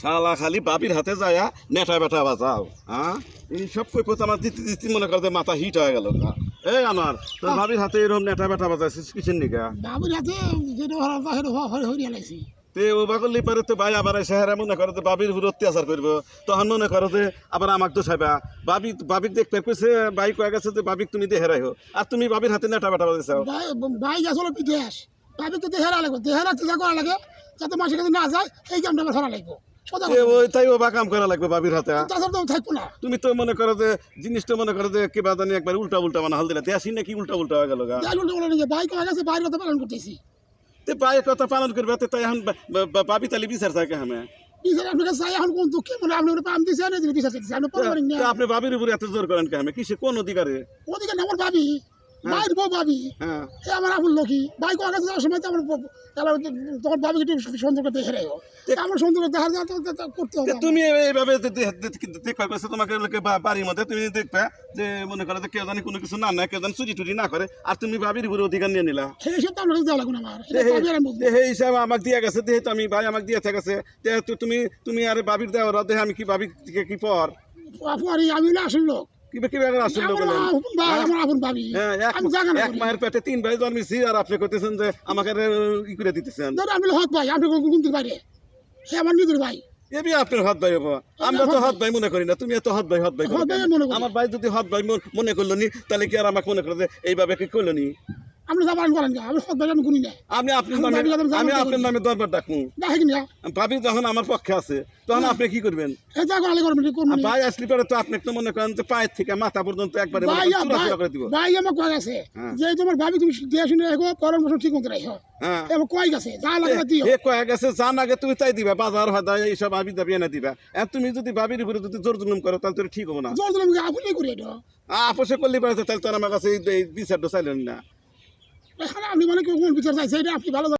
শালা খালি বাবির হাতে যায় নেটা বেটা বাজাও। হ্যাঁ, এই সব কৈফত আমার দিতে দিতে মনে করতে মাথা হিট হয়ে গেল। এই আমার তোর বাবির হাতে এরকম নেটা বেটা বাজাইছিস কিসের নিকা? বাবুর হাতে যেটা হরিয়া লাগছি। তে ও বাকলি পারে তো ভাই আবার এসে হেরা মনে করো যে বাবির উপর অত্যাচার করবো, তখন মনে করো যে আবার আমাকে তো সাইবা বাবিক দেখতে কইছে ভাই কয়ে গেছে যে বাবিক তুমি দিয়ে হেরাই হো, আর তুমি বাবির হাতে নেটা বেটা বাজাইছাও। ভাই আসলে বিদেশ বাবু তো দেহেরা লাগবে, দেহেরা চিন্তা করা লাগে যাতে মাসের কাছে না যায়, এই কামটা আমার করা লাগবে। ওই তাই ও বা কাম করা লাগবে বাবির হাতে। তাছাড়া তো থাকবো না। তুমি তো মনে করো যে জিনিসটা মনে করো যে কেবা জানি একবার উল্টা উল্টা মানে হাল দিলা আসি নাকি উল্টা উল্টা হয়ে গেল গা। ভাই কয়ে গেছে বাইরের কথা পালন করতেছি, তে ভাইয়ের কথা পালন করবে তাই এখন বাবি তালি বিচার থাকে হ্যাঁ। বিচার আপনার কাছে চাই এখন কোন দুঃখে মানে আপনি পাম দিয়েছে না বিচার চাইতেছে আপনি পারবেন না। আপনি বাবির উপরে এত জোর করেন কেন? কিসে কোন অধিকারে? ওদিকে আমার ভাবি ভাইয়ের বউ ভাবি হ্যাঁ এ আমার আপন লোকই ভাই কয়ে গেছে যাওয়ার সময় তো আমার তখন ভাবিকে একটু সুন্দর করে দেখে রাখো, আমার সুন্দর করে দেখা যায় করতে হবে। তুমি এইভাবে দেখবা কইছে তোমাকে বাড়ির মধ্যে তুমি দেখবা যে মনে করো যে কেউ জানি কোনো কিছু না নেয়, কেউ জানি চুরি টুরি না করে, আর তুমি বাবির উপরে অধিকার নিয়ে নিলা। সেই সব তো আপনার দেওয়া লাগবে না। আমার সেই হিসাবে আমাকে দিয়ে গেছে, যেহেতু আমি ভাই আমাকে দিয়ে গেছে, যেহেতু তুমি আর বাবির দেওয়ার দেহে আমি কি বাবি কি পর আমি না আসল লোক এক মায়ের পেটে 3 ভাই জন্মেছি, আর আপনি কইতেছেন যে আমাকে ই করে দিতেছেন। আমি হক ভাই, আপনি গুনতে পারে সে আমার নিজের ভাই। এবি আপনার হাত ভাই হবো, আমরা তো হাত ভাই মনে করি না, তুমি তো হাত ভাই আমার ভাই যদি হাত ভাই মনে করলো নি, তাহলে কি আর আমাকে মনে করে যে এইভাবে কি করলো নি? আপনি যাবেন করেন আমি হক ভাই আমি গুনি না। আমি আপনার নামে দরবার ডাকবো ভাবি, যখন আমার পক্ষে আছে তখন আপনি কি করবেন? ভাই আসলে পরে তো আপনি তো মনে করেন যে পায়ের থেকে মাথা পর্যন্ত একবারে করে দিব। ভাই আমার কয় আছে যে তোমার ভাবি তুমি দিয়ে শুনে রাখো, পরের বছর ঠিক মতো রাখো। হ্যাঁ কয় গেছে যা লাগে দিও, এ কয় গেছে যা লাগে তুমি তাই দিবা, বাজার হাদায় এইসব আবি দাবি এনে দিবা। আর তুমি যদি ভাবির উপরে যদি জোর জুলুম করো তাহলে তো ঠিক হবো না। জোর জুলুম আপনি করি এটা আপোষে করলে পারে, তাহলে তো আমার কাছে এই বিচারটা চাইলেন না। আপনি মানে কোন বিচার চাইছে এটা আপনি ভালো